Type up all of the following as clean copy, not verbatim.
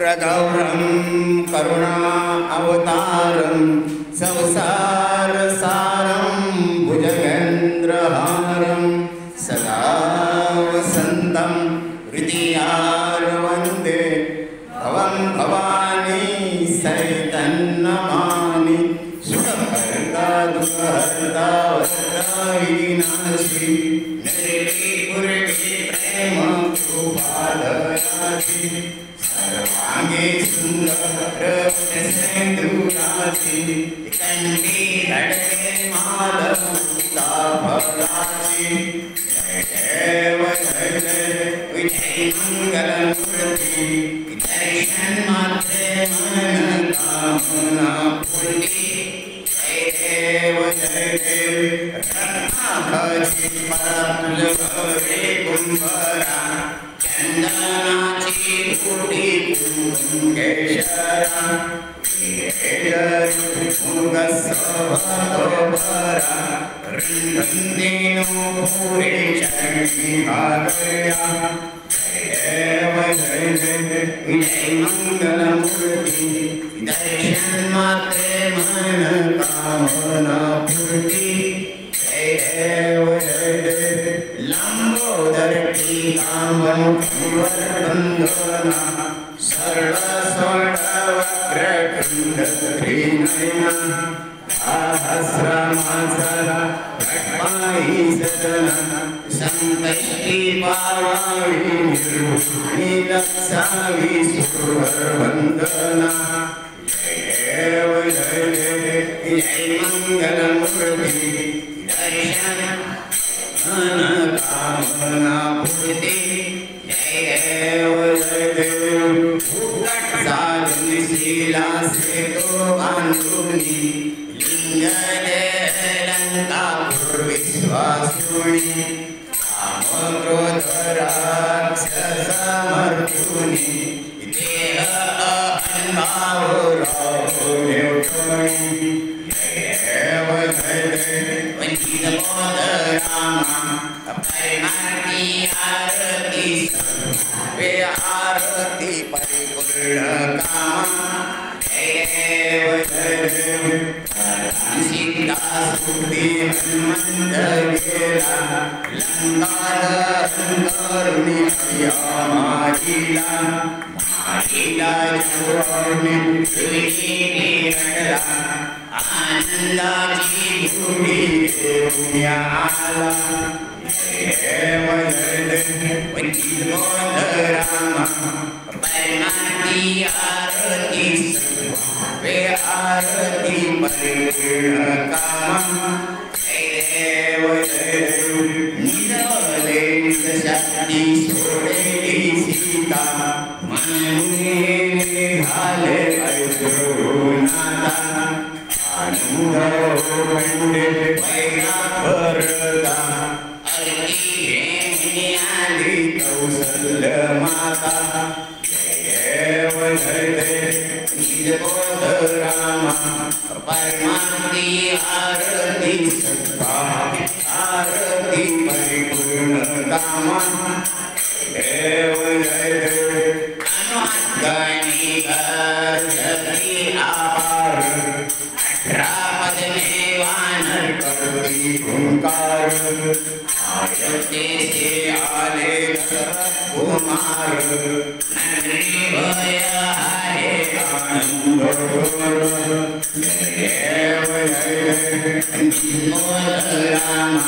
कर्पूरगौरं करुणावतारं संसारसारं भुजगेन्द्रहारं सदा वसन्तं हृदयारवन्दे भवं भवानी सहितन्नमामि सुखहर्ता दुःखहर्ता वरदायिनाशी निर्विपुरवी प्रेम कृपादयासी सर्वांगे सुंदर सेंदुरासी कंठी धड़के माधव तापरासी जय विजय मंगल मूर्ति दर्शन मात्रे मन कामना पूर्ति जय देव रत्नाभरी परम गौरी कुंभरा चंदनाची कुटी कुंकेशरा मुगसभरा रंगीनो पूरे चरणी भागया जय विजय मंगल मूर्ति दर्शन मात्रे मन कामना पूर्ति जय लंबोदर की कामन कुंवरबंधना सरल स्वर्ण वक्र त्रिनयना सहस्रमासरा भटमाही सदना संकष्टी पावाणी निर्भुनी लक्षावी सुरवंदना जय मंगल मूर्ति दर्शन मन कामना पूर्ति जय देव भूकट साधन शीला से तो बांधुनी लिंग लंका विश्वासुनी काम क्रोध राक्षस मर्दुनी देह अहंभाव राहुनी वंचित बोध रामा परिणामी आरती वे आरती परिपूर्ण कामा जय सीता सुखी हनुमंत गेला लंकारुणी मारिला मारिला जोड़ने आनंदाची भूमी देवयाला वंचित बोध रामा परिणामी आरती वे आरती परिपूर्ण कामा जय निजले शक्ति सोडेली सीता मनुने घाले अश्रुनादा अनुराग वंदे वैरा परदा आली कौशल्य माता जय निज बोध रामा परमानंदी आरती सत्पाति आरती परिपूर्ण कामा जय अनुगणी जगती आपार अठरापद में वानर करती हुंकार अयोध्या से आले कुमार नगरी भया है आनंद रामा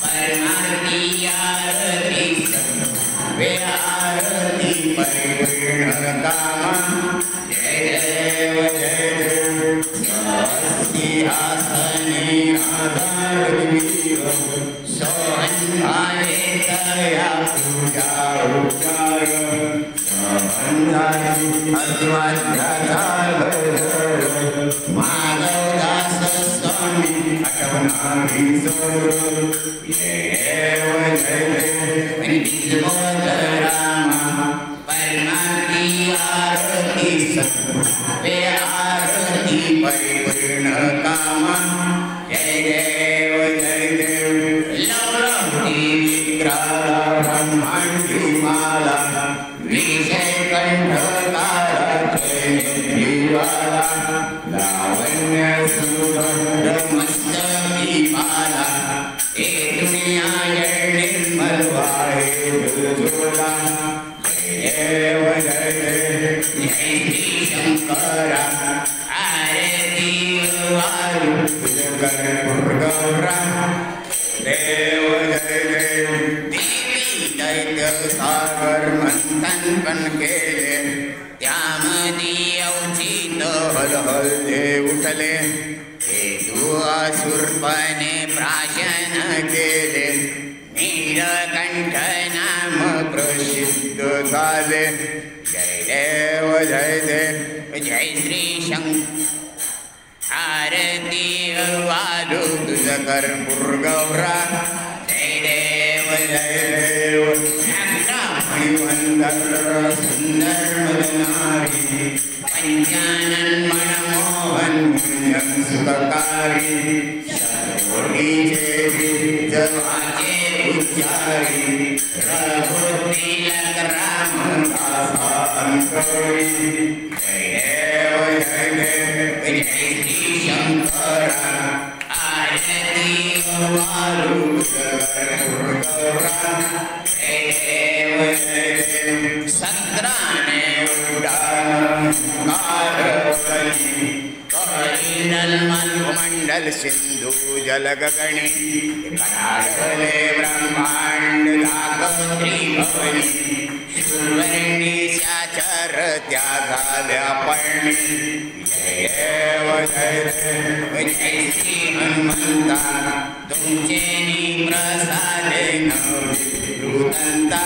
परमानंदी आरती वे आरती परिपूर्ण कामा जय देव आसने आधार सोहंभाए दया पूजा उपचार माधव दास स्वामी अटवनारी रामा परमानंदी आरती वे आरती परिपूर्ण कामा जय देव लवलंबी विग्रह ब्रह्मांडी माला विषय कंठ मस्तकी बाला हे दुनिया निर्मल वाहे झोला देव जय जय श्री शंकरा आरती वारु गौरा देव जय जय देवी दैत्य सागर मंथन पण केले त्यामध्ये अवचित हलहल्ले उठले असुरपणे प्राशन केले नीलकंठ नाम प्रसिद्ध झाले जय देव जय देव जय श्री शंकर आरती वालू तुझ कर्पूर गौरा जय देव जय देव सुंदर मदनारी पंचानन मनमोहन पुण्यं सुखकारी सर्वोटीचे जवाचे उच्चारी रघुतिलक राम दासा अंकरी जय देव जय देव जय श्री शंकरा आरती वालू कर्पूर गौरा जय देव जय देव सत्राने उडान मंडल सिंधु जल गगणी कटाडले ब्रह्मांड त्रिभुवनी सुवर्णी साचर त्या झाल्या पर्णी जय देव जय देव जय श्री हनुमंता तुमचे प्रसादे नृतंता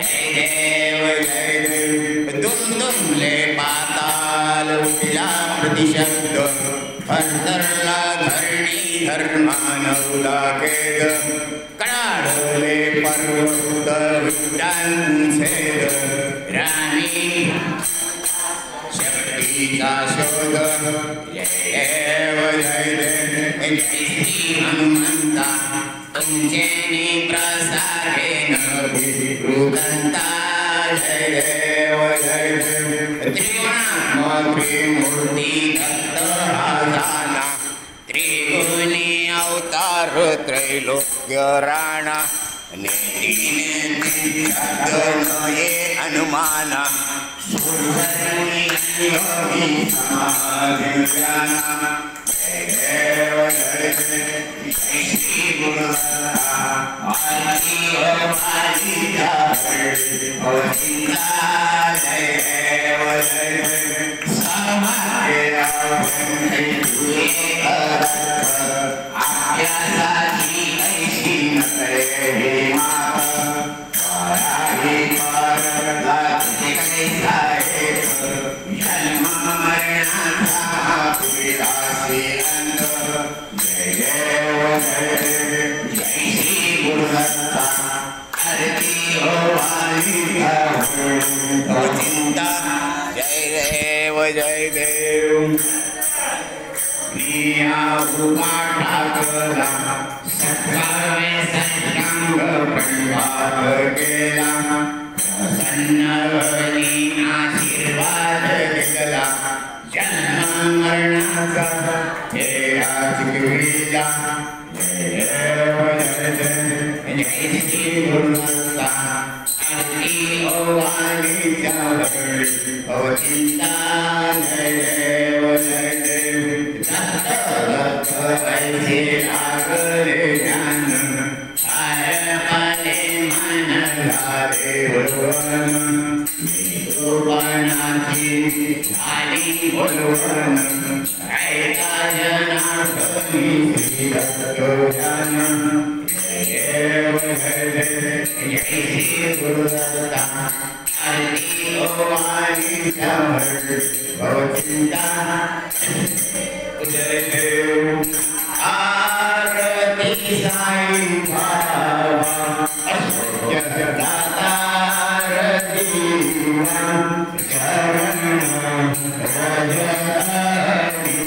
जय देव जय देव दुमदुमले पाताल उठला प्रतिशब्द अंतरला धरणी धर्मानवला केद कडाडले पर्वत विटांछेद राणी शक्तीचा शोध जय देव जय देव जय श्री हनुमंता तुमचे प्रसादे नृतंता जय देव जय देव त्रिगुणात्मकी मूर्ती दत्त हाजाना त्रिगुणी अवतार त्रैलोक्य राणा ये हनुमाना जय देव जय देव जय श्री जय देव सत्कावे संग प्रणवाद केला प्रसन्नवनी आशीर्वाद दिला जन्म मरणाचा हे आजविला जय देव जय देव जय श्री गुरुदत्ता आरती ओवाळी चावडी चिंता जय देव जय देव दत्त दत्त ऐसे आगरे ज्ञान आर पाले मन लारे भगवन गोपानाची झाली बोलवन ऐका जनार्दनी श्री दत्त जन जय देव जय देव जय श्री गुरुदत्ता आरती ओवाळी चावडी चिंता जय देव आरती साई बाबा दातारती शरण रजतारी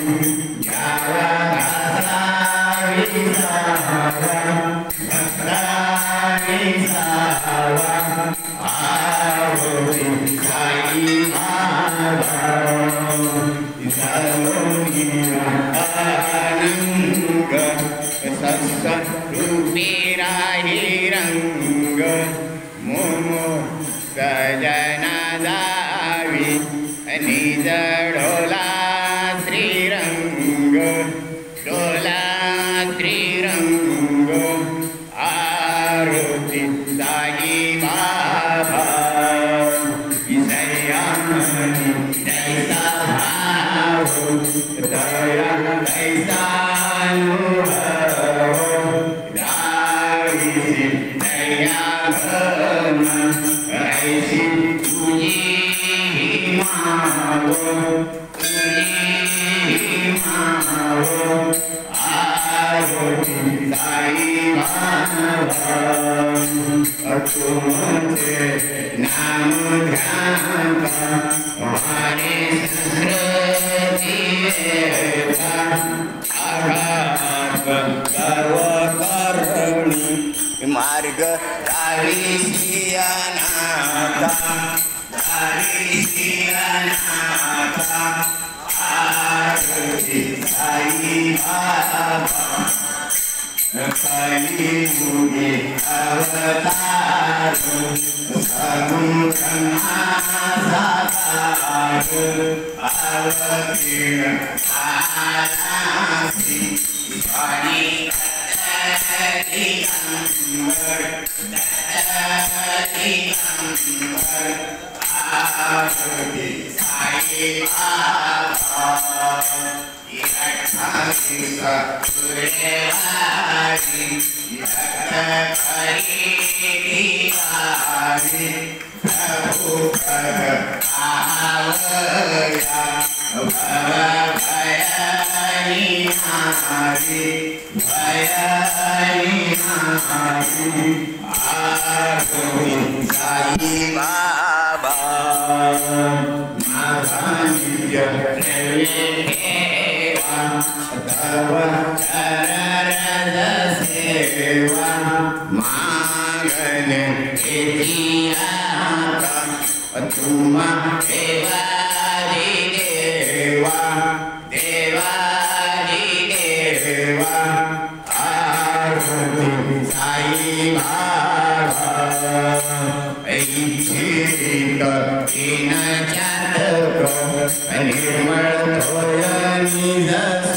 जावा दासारी सावा भक्तारी सावा आरती साई बाबा मार्ग आरती साई बाबा कली मुनि अवतार अवतीर्ण आरासी वाणी आरती साई बाबा प्रभु साई बाबा तव चरण सेवा मांगन तुम देवादि देवा देवादि देवा आरती साई बाबा ऐच्छिक कीन चातक निर्मल तोय निज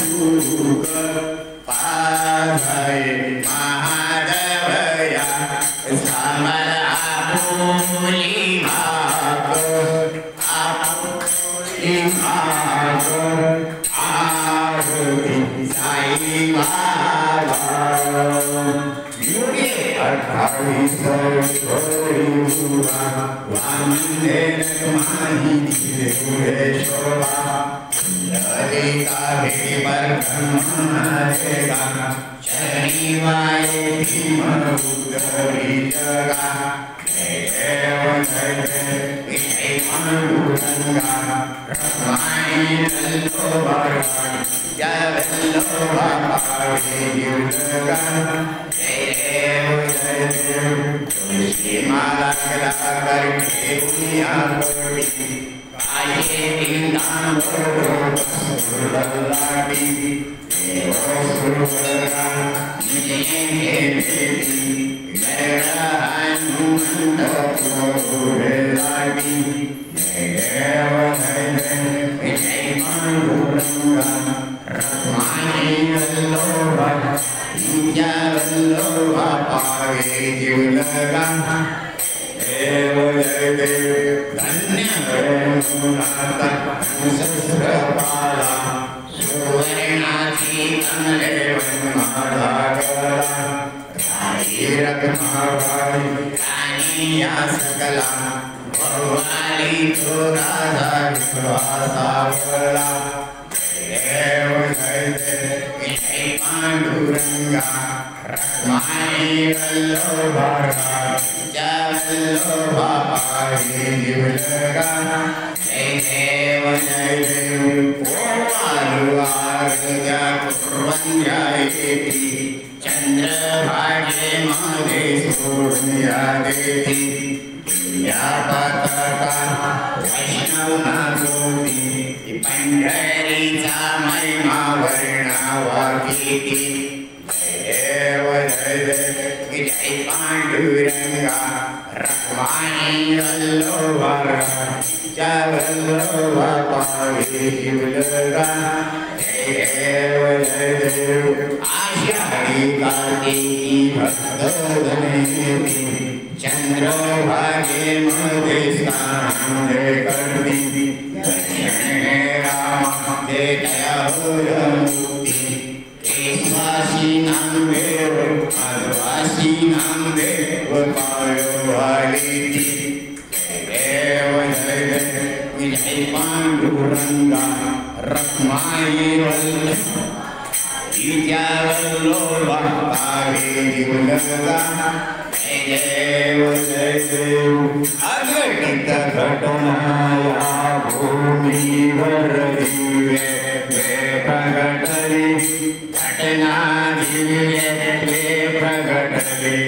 सुख पाधाय महादेवया समर आपुली भाग आरती साई बाबा वंदे माही शोभा ललिता पर शनिवाय भीमरुद्री जगा देव जय पांडुरंगा रमाई वल्लभा जय वल्लभा पावे युगगा देव जय देव तुलसी माला करके दुनिया बड़ी काये बिंदांबरो सुरलाटी देव सुरगा निजे देवी गैरा हनुमंत सुरलाटी देव जय जय पांडुरंगा रमाई वल्लभा वल्लभा पावे युगगा देव जय देव धन्य रघुनाथ सहस्रपाला सुवर्णाची कमले महारागला राजीरक महाभाई रानिया सकला भवाली तो राधा विश्वासावला देव जय जय पांडुरंगा रमाई वल्लभा वल्लभा पावे युगगा जय देव जय देव ओवारुवार्या कुर्वन्यायेति चंद्रभागे मागे सूर्या देति व्यापकता वैष्णवनागोति पंढरीचा महिमा वर्णावाकीति देव जय जय जय पांडुरंगा रमाई वल्लभा जय वल्लभा पावे युगगा जय देव जय देव आषाढ़ी कार्तिकी भक्तजनेति चंद्रभागे मध्य स्नान करती दक्षिणे राम दया मुक्ति पेशवाशीनां देव आदिवासीनां देव पायो हरिति देव जय विजय पांडुरंगा रखमाई वल्लभ विद्यावल्लभा कावेरीवल्लभा जय देव अघटित घटनाया भूमिवर दिव्ये प्रगटली घटना दिव्ये प्रगटली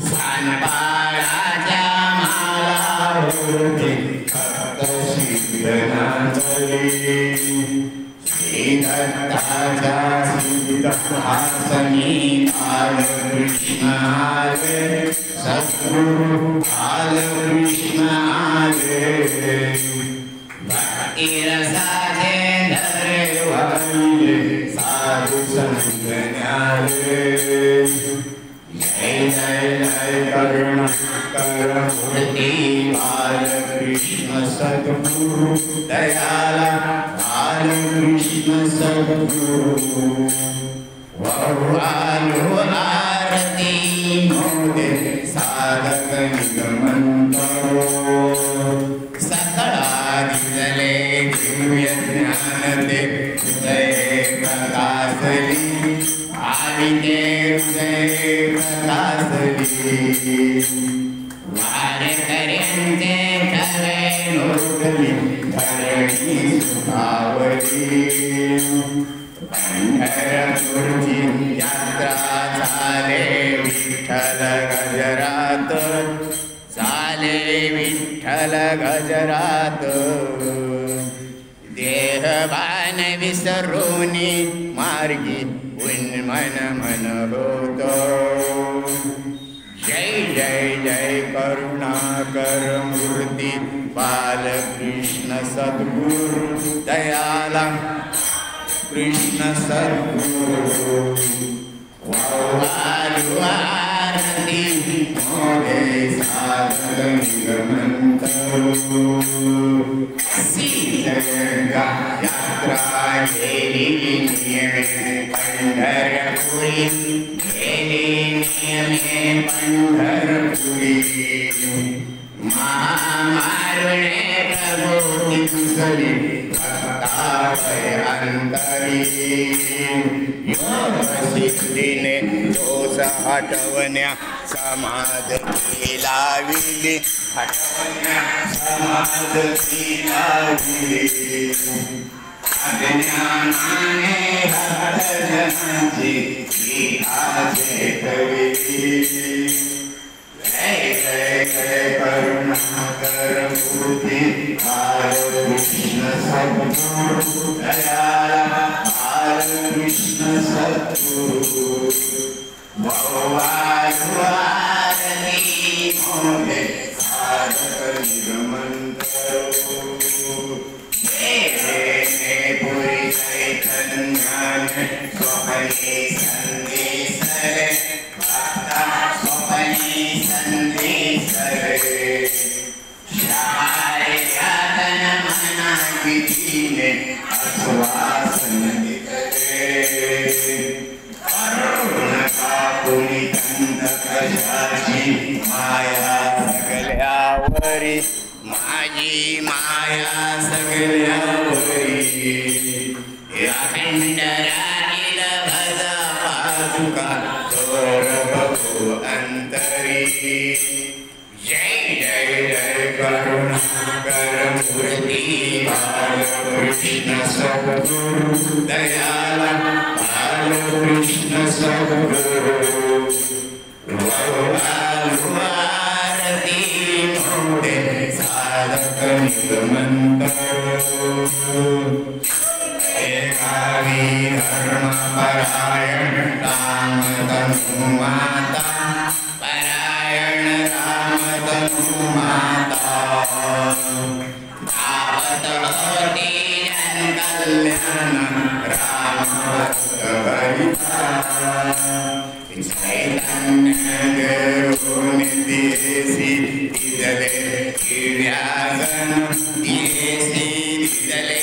सानपाळाच्या मालावरती भक्त सिद्धनांजली श्रीदत्ताच्या सिद्धहासनी बालकृष्ण आले सद्गुरु बालकृष्ण आले भक्तिरसाचे धरे वाहिले साधु संत न्याले जय जय जय करुणाकर मूर्ती बालकृष्ण सद्गुरु दयाला बालकृष्ण सद्गुरु वरुआलो आरती मोदे साधक निगमंतरो सकळादिजले दिव्य ज्ञान ते हृदय प्रकाशली आविते हृदय प्रकाशली वारकऱ्यांचे ठरे नोकली धरणी सुखावली पंढरपूरची यात्रा चाले विठ्ठल गजरात चाले विठ्ठल गजरात देहभान विसरूनी मार्गी उन्मन मन होतो जय जय जय करुणाकर मूर्ती बालकृष्ण सद्गुरु दयाला कृष्ण सद्गुरु आरती मोदे साधक निगमंतरो सीतगंगा यात्रा गेली नियमे पंढरपुरी गेली नियमे पंढरपुरी महामारुणे प्रभूती कुसली भक्ताभय अंतरी योग सिद्धीने दोष हटवण्या समाधी लाविली हटवण्या समाधी लाविली अज्ञानाने हरजनाची गीता चेतविली जय जय जय करुणाकर मूर्ती बालकृष्ण सद्गुरु दयाला बालकृष्ण सद्गुरु आरती मोदे साधक निगमंतरो पुरी चैतन्याने स्वपने संदेशरे भक्ता स्वपने संदेशरे श्यामारे यातन मना विधीने आश्वासन करे करुण कापुनी कंद कशाची माया सगळ्यावरी माझी माया सगळ्यावरी या खंडरातील भजा पादुका चोर बघू अंतरी जय जय जय करुणाकर मूर्ती बालकृष्ण सद्गुरु दयाला बालकृष्ण सद्गुरु आरती मोदे साधक निगमंतरो एकावी धर्मपरायण रामतनु माता परायण रामतनु माता धावत होती जन कल्याण राम भक्त हरिता चैतन्य देवोनि देसी दिदले दिव्यागन देसी दिदले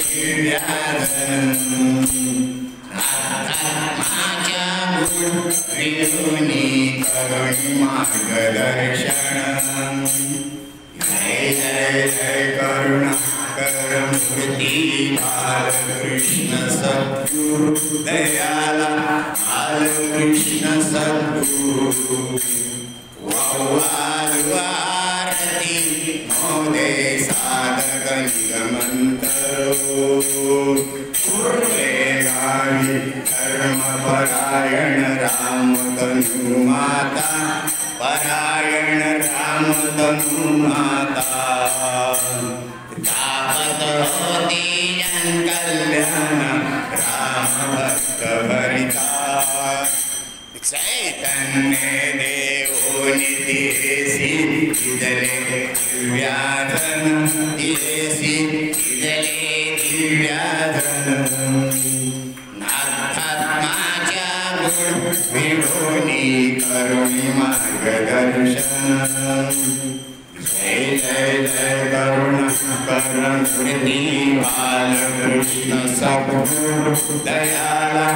दिव्यागन विहुनी करुणी मार्गदर्शन जय जय जय करुणाकर मूर्ती बालकृष्ण सद्गुरु दयाला बालकृष्ण सद्गुरु वारती मोदे साधक निगमंतरो पूर्वे गावी धर्मपरायण राम तनु माता परायण राम तनु माता तापत होती जन कल्याण राम भक्त भरिता चैतन्य देवो निदेसी इदले दिव्याधन दिदेसी इदले दिव्याधन नाथात्माच्या गुण विभुनी करुणी मार्गदर्शन जय जय जय करुणाकर मूर्ती बालकृष्ण सद्गुरु दयाला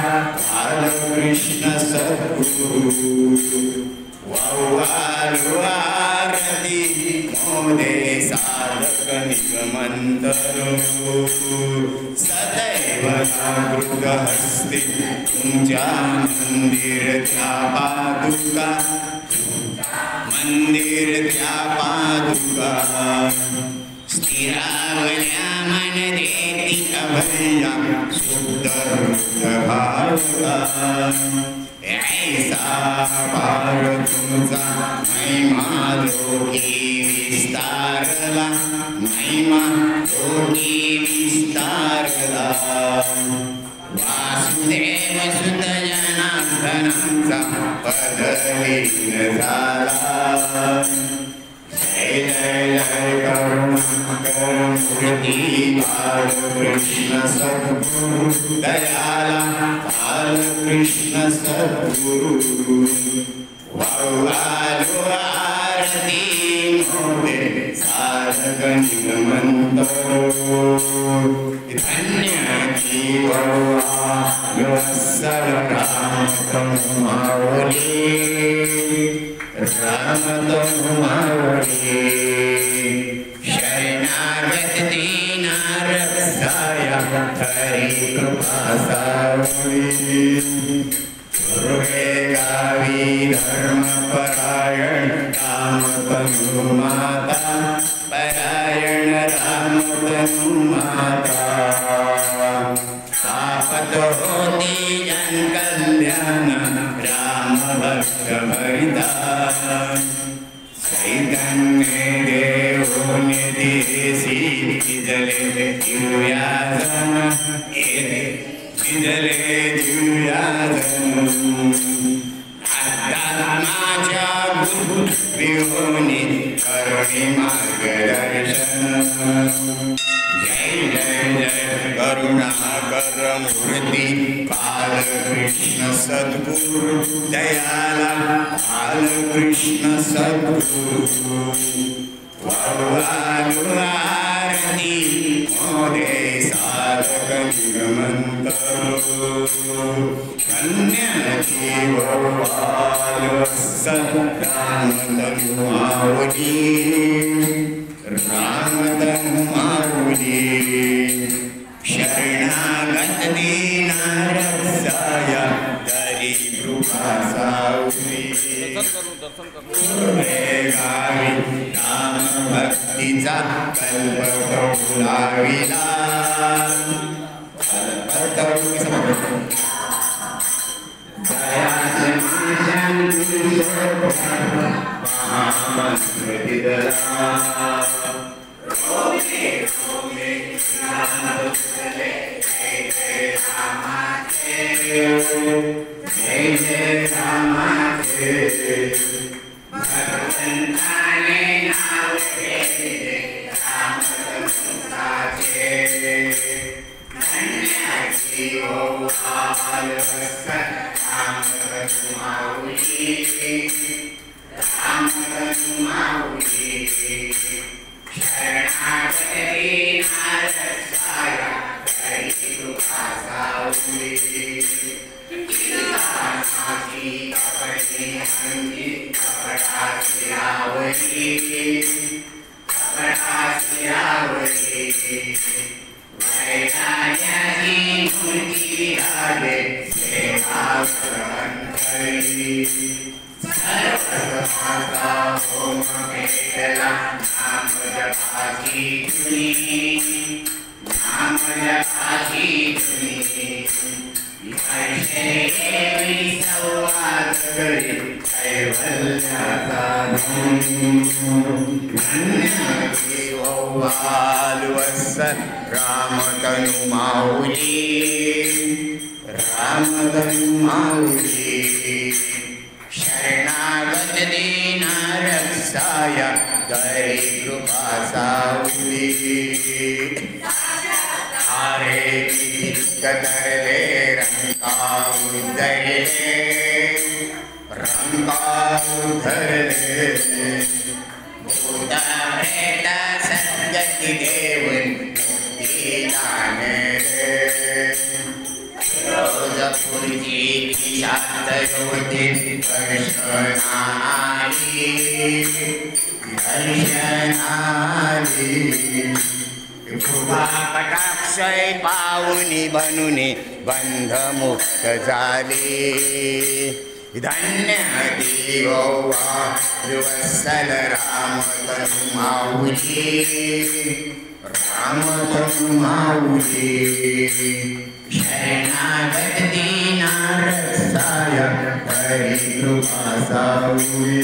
बालकृष्ण सद्गुरु वारती मोदे साधक निगमंतरो सदैव जागृत हस्ते तुमच्या मंदिर त्या पादुका मंदिर त्या पादुका स्थिरावल्या मन देती अभया शुद्ध भावका ऐसा पार तुमचा महिमा लोकी विस्तारला महिमा लोकी विस्तारला वासुदेव सुत जनार्दनांचा पदलीन झाला जय जय जय करुणाकर मूर्ती बालकृष्ण सद्गुरु दयाला बालकृष्ण सद्गुरु आरती मोदे साधक निगमंतरो धन्य जीव वत्सल राम तनु मावली राम तनु मावली शरणागत दीना रक्षाया हरि कृपा सावली पूर्वे गावी धर्मपरायण राम तनु माता परायण राम तनु माता तापत होती जन कल्याण राम भक्त भरिता चैतन्य देवो निदेसी इदले दिव्याधन इदले दिव्याधन आत्माच्या गुरु विहुनी करुणी मार्गदर्शन जय जय जय करुणाकर मूर्ती बालकृष्ण सद्गुरु दयाला बालकृष्ण सद्गुरु आरती मोदे साधक निगमंतरो धन्य जीव वत्सल राम तनु मावली राम तनु मावली शरणागत दीना रक्षाया हरि कृपा सावली गावी राम भक्तीचा कल्प लाविला शरणागत कटाक्षय पावनी बनुनी बंधमुक्त झाली धन्य देववत्सल राम तनु माऊली राम तनु माऊली शरणागत दीना रक्षाय हरि कृपा साऊली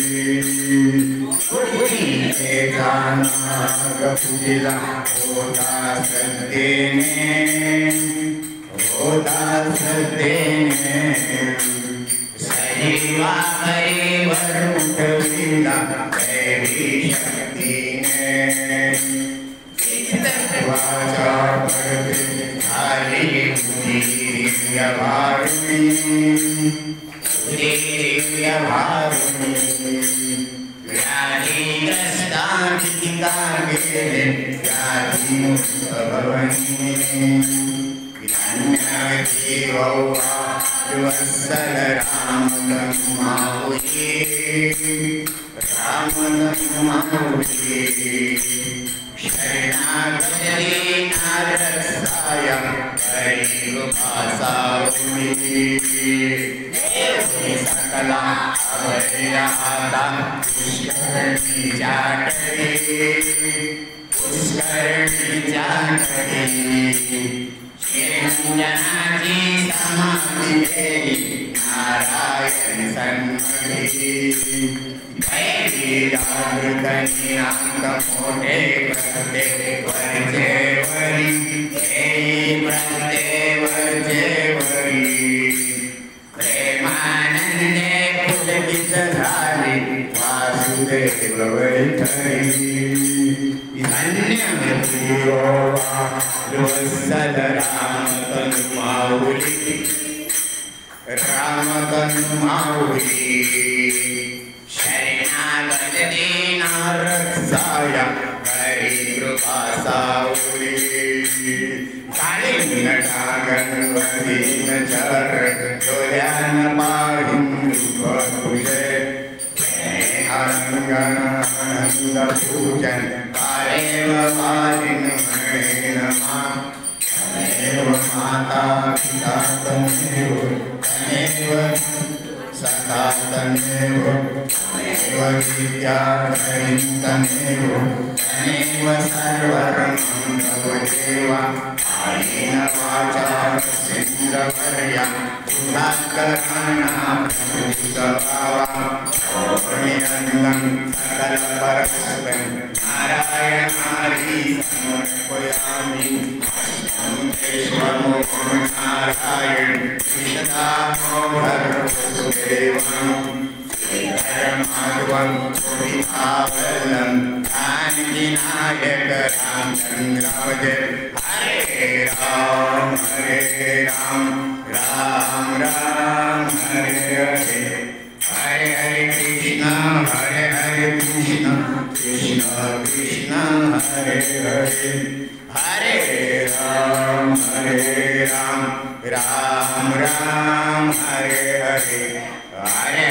गपुजिला होता सत्तेने सजीवा हरि वरुणविला दैवी शक्तीने वाचा पडते हरि दिव्य भारुणी दिव्य भारुणी वत्सल राम तनु माऊली राम तनु माऊली शरणागत दीना रक्षाय हरि कृपा साऊली सकला अभयादा पुष्करणी जाटली शिरंजनाची समाधी नारायण सन्मती दैवी जागृतनी अंक मोठे प्रते वरचे वरी प्रते वरचे वरी प्रेमानंदे पुलकित झाले वासुदेव वैठरी धन्य वत्सल राम तनु माऊली राम तनु माऊली शरणागत दीना रक्षाय हरि कृपा साऊली काळीन गणपतीन चरण डोळ्यान पाहिन तुझे आनंद पूजन कालेव पाहिन म्हणे नमा तमेव माता पिता तमेव तमेव सदा तमेव तमेव विद्या तमेव तमेव सर्वं देवा आयेन वाचा सिंहवर्या उदाकरणाः प्रभुसभावा ओमिरंगं सकलपरस्परं नारायण हरि समर्पयामि ओंकेश्वरो नारायण कृष्णामोहर वसुदेवं श्रीधरमाधवं गोविंदावल्लं ज्ञानविनायक रामचंद्रावजे हरे राम राम राम हरे हरे हरे हरे कृष्ण कृष्ण कृष्ण हरे हरे हरे राम राम राम हरे हरे हरे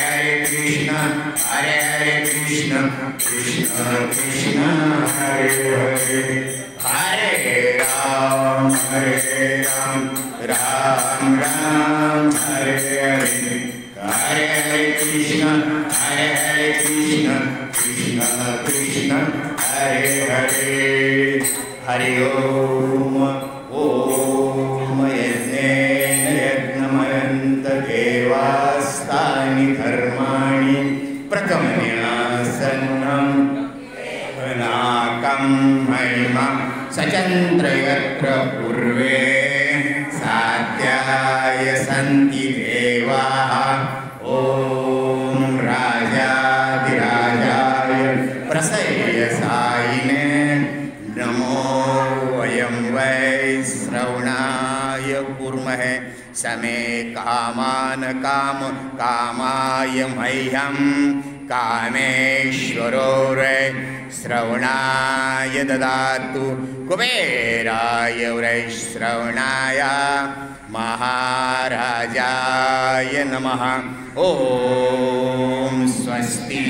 हरे कृष्ण कृष्ण कृष्ण हरे हरे हरे राम राम राम हरे हरे हरे हरे कृष्ण कृष्ण कृष्ण हरे हरे हरि ओम ओम यज्ञेन यज्ञमयन्त देवास्तानि धर्माणि प्रथमन्यासन्नं नाकं महिमा सचन्द्र यत्र पूर्वे साध्याय सन्ति देवाः ॐ राजाधिराजाय प्रसय्यसायिने नमो वयं वै श्रवणाय कुर्महे समे कामान कामाय मह्यं कामेश्वरो वै श्रवणाय ददातु कुबेराय वै श्रवणाय महाराजाय नमः ॐ स्वस्ति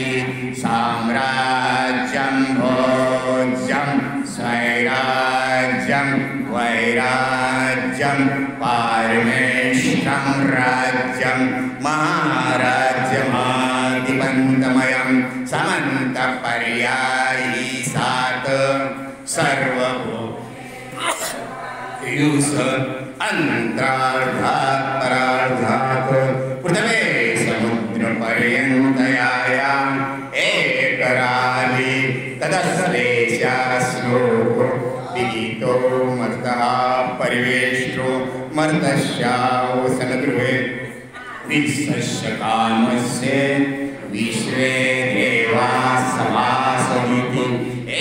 साम्राज्यं भोज्यं स्वैराज्यं वैराज्यं पारमेष्ठं राज्यं महाराज्यमाधिपन्तमयं समन्तपर्यायी सात् सर्वभूयुष अन्तरार्धात् परार्धात् पृथ्वे समुद्रपर्यन्तयायाम् एकराली तदश्लेषाश्लोको विगीतो मर्तः परिवेष्टो मर्तस्यावसनगृहे विश्वस्य कामस्य विश्वे देवाः समासमिति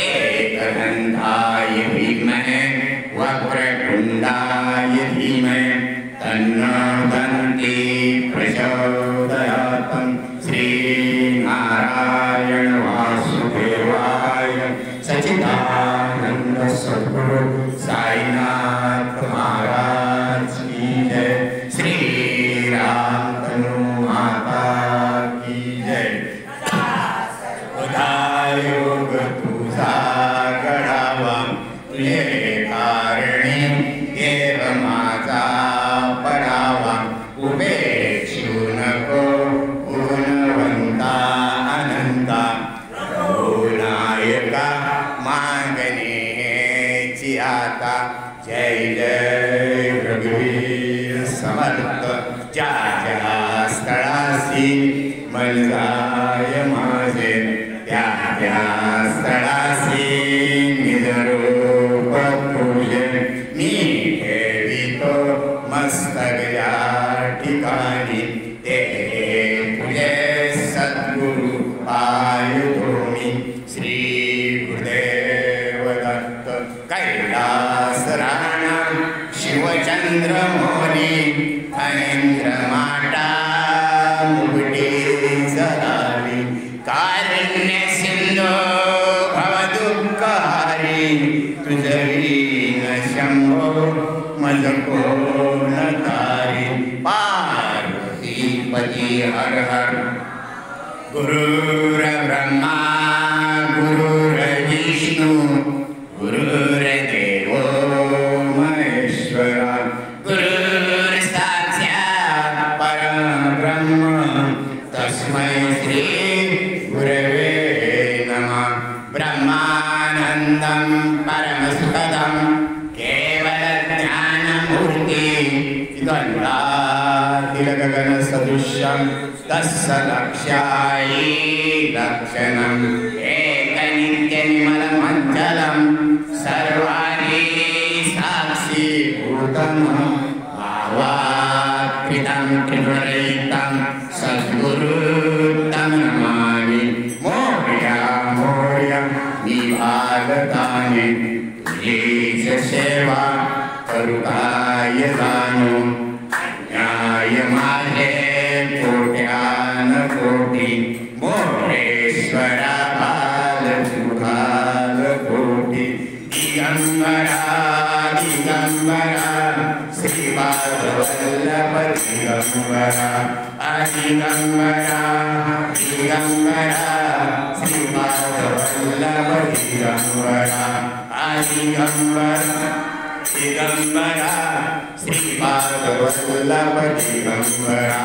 एकदन्ताय विद्महे वक्रतुण्डाय धीमहि तन्नो दन्ती प्रचोदयात् श्रीनारायण वासुदेवाय सच्चिदानन्द सद्गुरु साईनाथ महाराज की जय श्री राम तनु माता की जय उदायोग तुझा गडावा तुझे कारणी देव माझा पडावा उपेक्षू नको गुणवंता अनंता नायका मागणेची आता जय जय रघुवीर समर्थ ज्या ज्या स्थळासी मन जाय माझे त्या त्या स्थळासी निजरूप तुझे मी ठेवितो मस्तक या ठिकाणी ते तुझे सद्गुरु पायुतो मी श्री गुरुदेव दत्त कैलास राणा शिवचंद्र मोनी फणेंद्र माटा मुकुटे जरावी कारुण्य सिंधू भवदुःखहारी तुझवीन शंभो मज कोण तारी पार्वतीपती हर हर गुरुर ब्रह्मा गुरुर विष्णु गुरुर्देवो महेश्वरा गुरुर् साक्षात् परब्रह्म तस्मै श्री गुरवे नमः ब्रह्मानन्दं परमसुखदं केवलज्ञानमूर्ति गगनसदृशं तत्सलक्ष्यायि लक्षणम् एकनित्यनिमलमञ्चलं सर्वाणि साक्षीभूतं भावात्कृतं त्रिगुणरहितं सद्गुरुं नमामि मोर्या मोर्या विभागतानि तुझीच सेवा करुकाय दानो न्याय माझे कोट्यान कोटी मोरेश्वरा बाल सुखाल कोटी दिगंबरा दिगंबरा श्री बाल वल्लभ दिगंबरा दिगंबरा दिगंबरा श्रीपाद वल्लभ दिगंबरा दिगंबरा दिगंबरा श्रीपाद वल्लभ दिगंबरा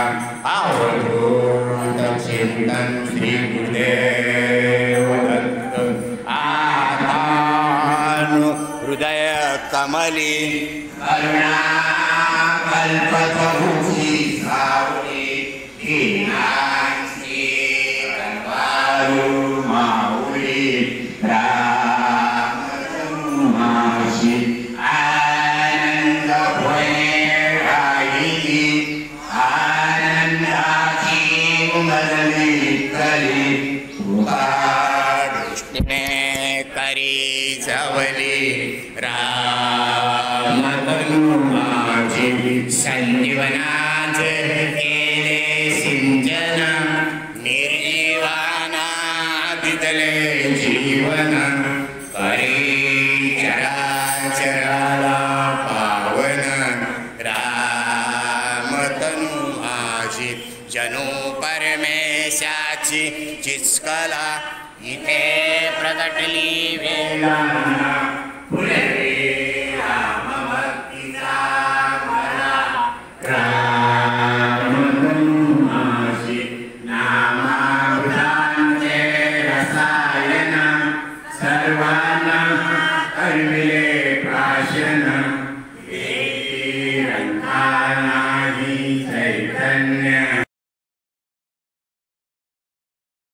अवधूत चिंतन श्री गुरुदेव दत्त आधानु हृदय कमली करुणा कल्पतरुची सावली दीनांची कल्पारू माऊली रामतनुमाशी आनंद भैराई आनंदाची उमलली कली कृष्णे करी जवली रामतनुमाची संजीवनाच केले सिंचन निर्जीवाना दिदले जीवन करे चराचराला पावन रामतनुमाची जणू परमेशाची चिस्कला इथे प्रगटली वेळा फुलवे रामभक्तीचा मला रामतनुमाची नामामृतांचे रसायन सर्वांना अर्विले